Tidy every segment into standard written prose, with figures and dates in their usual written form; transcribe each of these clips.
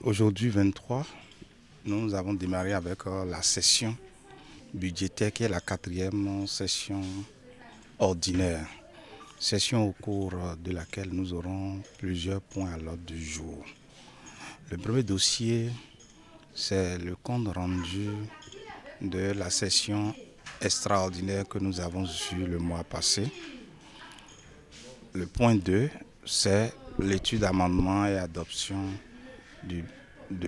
Aujourd'hui 23, nous avons démarré avec la session budgétaire qui est la 4e session ordinaire. Session au cours de laquelle nous aurons plusieurs points à l'ordre du jour. Le premier dossier, c'est le compte rendu de la session extraordinaire que nous avons eue le mois passé. Le point 2, c'est l'étude d'amendement et adoption du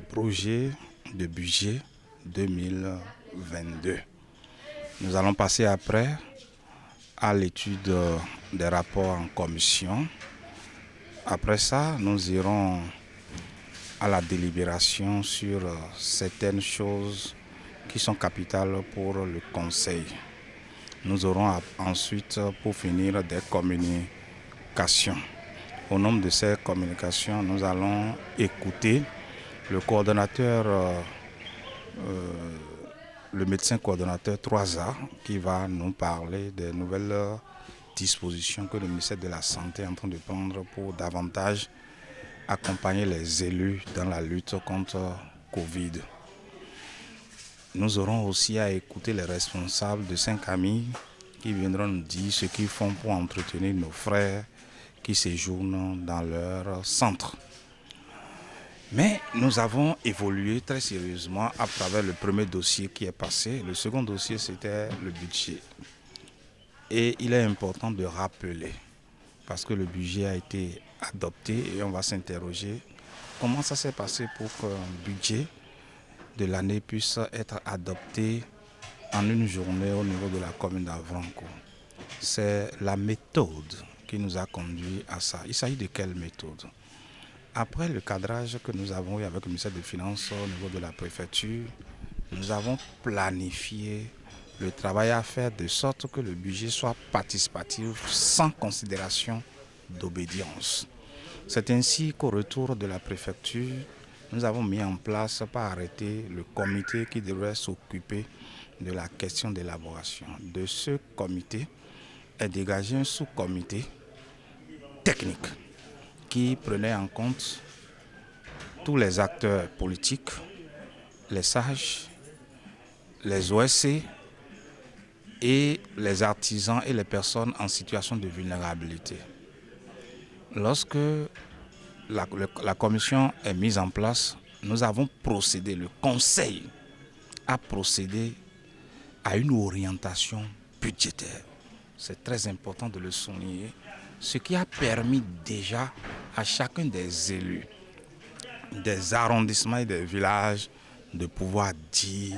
projet de budget 2022. Nous allons passer après à l'étude des rapports en commission. Après ça, nous irons à la délibération sur certaines choses qui sont capitales pour le Conseil. Nous aurons ensuite, pour finir, des communications. Au nombre de ces communications, nous allons écouter le coordonnateur, le médecin coordonnateur 3A, qui va nous parler des nouvelles dispositions que le ministère de la Santé est en train de prendre pour davantage accompagner les élus dans la lutte contre Covid. Nous aurons aussi à écouter les responsables de 5 amis qui viendront nous dire ce qu'ils font pour entretenir nos frères qui séjournent dans leur centre. Mais nous avons évolué très sérieusement à travers le premier dossier qui est passé. Le second dossier, c'était le budget. Et il est important de rappeler, parce que le budget a été adopté et on va s'interroger comment ça s'est passé pour qu'un budget de l'année puisse être adopté en une journée au niveau de la commune d'Avrancourt. C'est la méthode qui nous a conduit à ça. Il s'agit de quelle méthode? Après le cadrage que nous avons eu avec le ministère des Finances au niveau de la préfecture, nous avons planifié le travail à faire de sorte que le budget soit participatif sans considération d'obédience. C'est ainsi qu'au retour de la préfecture, nous avons mis en place par arrêté le comité qui devrait s'occuper de la question d'élaboration. De ce comité est dégagé un sous-comité technique qui prenait en compte tous les acteurs politiques, les sages, les OSC et les artisans et les personnes en situation de vulnérabilité. Lorsque la commission est mise en place, nous avons procédé, le Conseil a procédé à une orientation budgétaire. C'est très important de le souligner, ce qui a permis déjà à chacun des élus, des arrondissements et des villages de pouvoir dire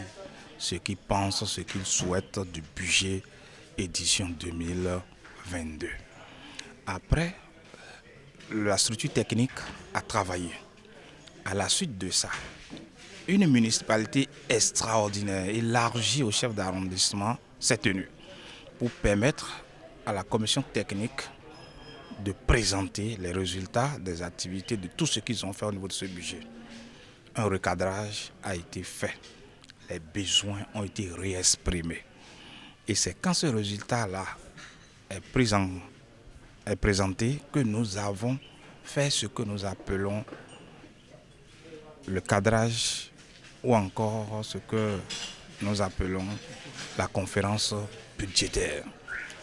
ce qu'ils pensent, ce qu'ils souhaitent du budget édition 2022. Après, la structure technique a travaillé. À la suite de ça, une municipalité extraordinaire, élargie au chef d'arrondissement, s'est tenue pour permettre à la commission technique de présenter les résultats des activités, de tout ce qu'ils ont fait au niveau de ce budget. Un recadrage a été fait. Les besoins ont été réexprimés. Et c'est quand ce résultat-là est présenté que nous avons fait ce que nous appelons le cadrage ou encore ce que nous appelons la conférence budgétaire.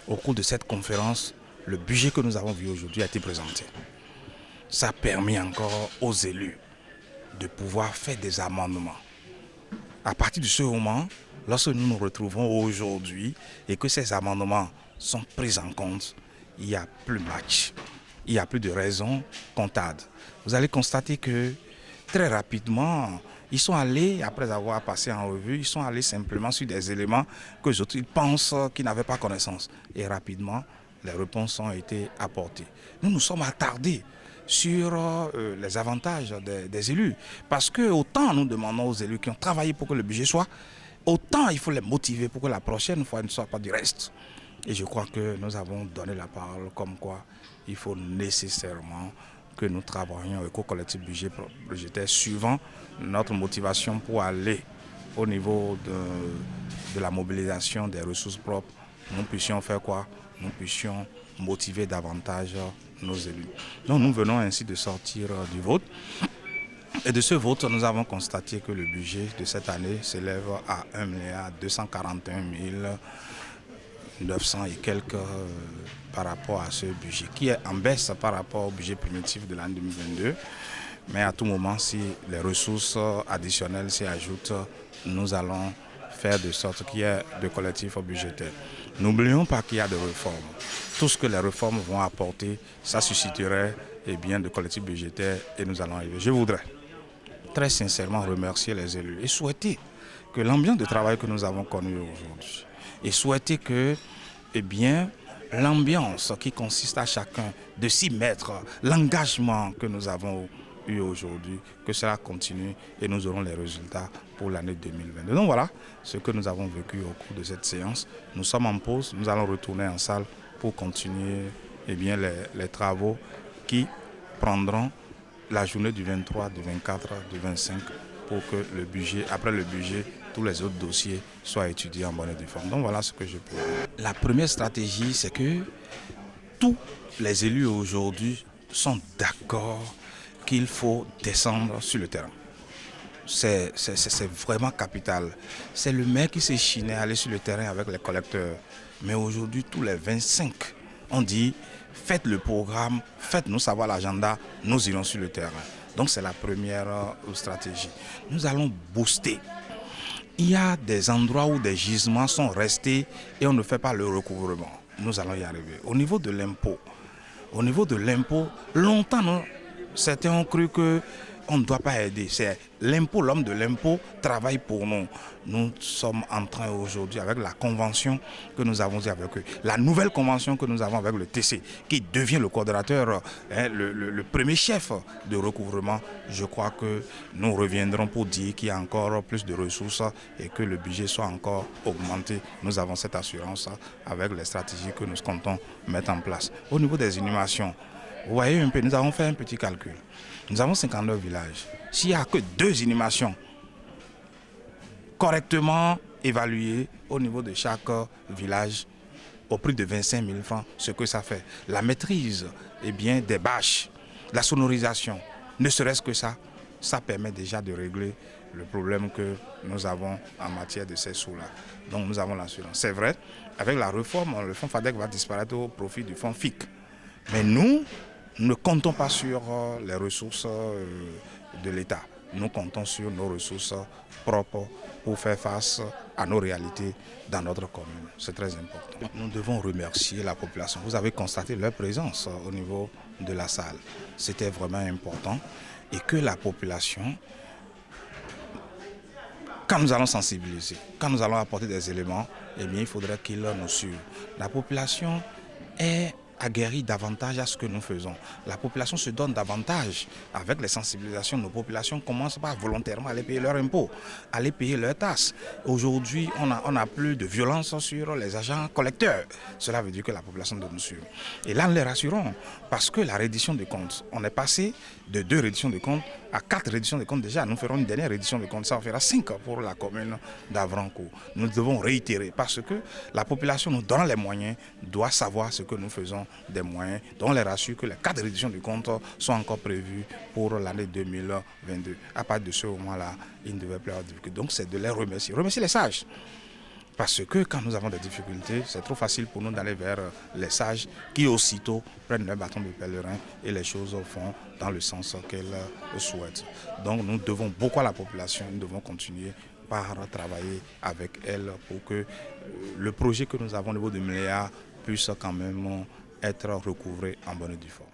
Au cours de cette conférence, le budget que nous avons vu aujourd'hui a été présenté. Ça a permis encore aux élus de pouvoir faire des amendements. À partir de ce moment, lorsque nous nous retrouvons aujourd'hui et que ces amendements sont pris en compte, il n'y a plus match, il n'y a plus de raison comptable. Vous allez constater que très rapidement, ils sont allés, après avoir passé en revue, ils sont allés simplement sur des éléments que les autres ils pensent qu'ils n'avaient pas connaissance. Et rapidement, les réponses ont été apportées. Nous nous sommes attardés sur les avantages des élus. Parce que autant nous demandons aux élus qui ont travaillé pour que le budget soit, autant il faut les motiver pour que la prochaine fois ne soit pas du reste. Et je crois que nous avons donné la parole comme quoi il faut nécessairement que nous travaillions avec le collectif budgétaire suivant notre motivation pour aller au niveau de la mobilisation des ressources propres. Nous puissions faire quoi? Nous puissions motiver davantage nos élus. Donc nous venons ainsi de sortir du vote. Et de ce vote, nous avons constaté que le budget de cette année s'élève à 1,241,900 et quelques par rapport à ce budget, qui est en baisse par rapport au budget primitif de l'année 2022. Mais à tout moment, si les ressources additionnelles s'y ajoutent, nous allons faire de sorte qu'il y ait de collectifs budgétaires. N'oublions pas qu'il y a des réformes. Tout ce que les réformes vont apporter, ça susciterait de collectifs budgétaires et nous allons arriver. Je voudrais très sincèrement remercier les élus et souhaiter que l'ambiance de travail que nous avons connue aujourd'hui et souhaiter que l'ambiance qui consiste à chacun de s'y mettre, l'engagement que nous avons eu aujourd'hui, que cela continue et nous aurons les résultats pour l'année 2022. Donc voilà ce que nous avons vécu au cours de cette séance. Nous sommes en pause, nous allons retourner en salle pour continuer les travaux qui prendront la journée du 23, du 24, du 25 pour que le budget, après le budget, tous les autres dossiers soient étudiés en bonne et due forme. Donc voilà ce que je peux dire. La première stratégie, c'est que tous les élus aujourd'hui sont d'accord qu'il faut descendre sur le terrain. C'est vraiment capital. C'est le maire qui s'est chiné à aller sur le terrain avec les collecteurs. Mais aujourd'hui, tous les 25 ont dit faites le programme, faites-nous savoir l'agenda, nous irons sur le terrain. Donc c'est la première stratégie. Nous allons booster. Il y a des endroits où des gisements sont restés et on ne fait pas le recouvrement. Nous allons y arriver. Au niveau de l'impôt, longtemps, certains ont cru qu'on ne doit pas aider. C'est l'impôt, l'homme de l'impôt travaille pour nous. Nous sommes en train aujourd'hui, avec la convention que nous avons avec eux, la nouvelle convention que nous avons avec le TC, qui devient le coordonnateur, le premier chef de recouvrement. Je crois que nous reviendrons pour dire qu'il y a encore plus de ressources et que le budget soit encore augmenté. Nous avons cette assurance avec les stratégies que nous comptons mettre en place. Au niveau des inhumations, vous voyez un peu, nous avons fait un petit calcul. Nous avons 59 villages. S'il n'y a que 2 inhumations correctement évaluées au niveau de chaque village, au prix de 25 000 francs, ce que ça fait. La maîtrise des bâches, la sonorisation, ne serait-ce que ça permet déjà de régler le problème que nous avons en matière de ces sous-là. Donc nous avons l'assurance. C'est vrai, avec la réforme, le fonds FADEC va disparaître au profit du fonds FIC. Mais nous ne comptons pas sur les ressources de l'État. Nous comptons sur nos ressources propres pour faire face à nos réalités dans notre commune. C'est très important. Nous devons remercier la population. Vous avez constaté leur présence au niveau de la salle. C'était vraiment important. Et que la population, quand nous allons sensibiliser, quand nous allons apporter des éléments, il faudrait qu'ils nous suivent. La population est aguerrie davantage à ce que nous faisons. La population se donne davantage avec les sensibilisations. Nos populations commencent pas volontairement à aller payer leurs impôts, à aller payer leurs taxes. Aujourd'hui, on a plus de violence sur les agents collecteurs. Cela veut dire que la population doit nous suivre. Et là, nous les rassurons parce que la reddition de comptes, on est passé de 2 redditions de comptes à 4 redditions de comptes déjà. Nous ferons une dernière reddition de comptes, ça en fera 5 pour la commune d'Avrancourt. Nous devons réitérer parce que la population nous donne les moyens, doit savoir ce que nous faisons des moyens, dont on les rassure que les 4 redditions de comptes sont encore prévues pour l'année 2022. À partir de ce moment-là, il ne devait plus avoir de difficultés. Donc c'est de les remercier. Remercier les sages. Parce que quand nous avons des difficultés, c'est trop facile pour nous d'aller vers les sages qui aussitôt prennent leur bâton de pèlerin et les choses font dans le sens qu'elles souhaitent. Donc nous devons beaucoup à la population, nous devons continuer par travailler avec elle pour que le projet que nous avons au niveau de Mléa puisse quand même être recouvré en bonne et due forme.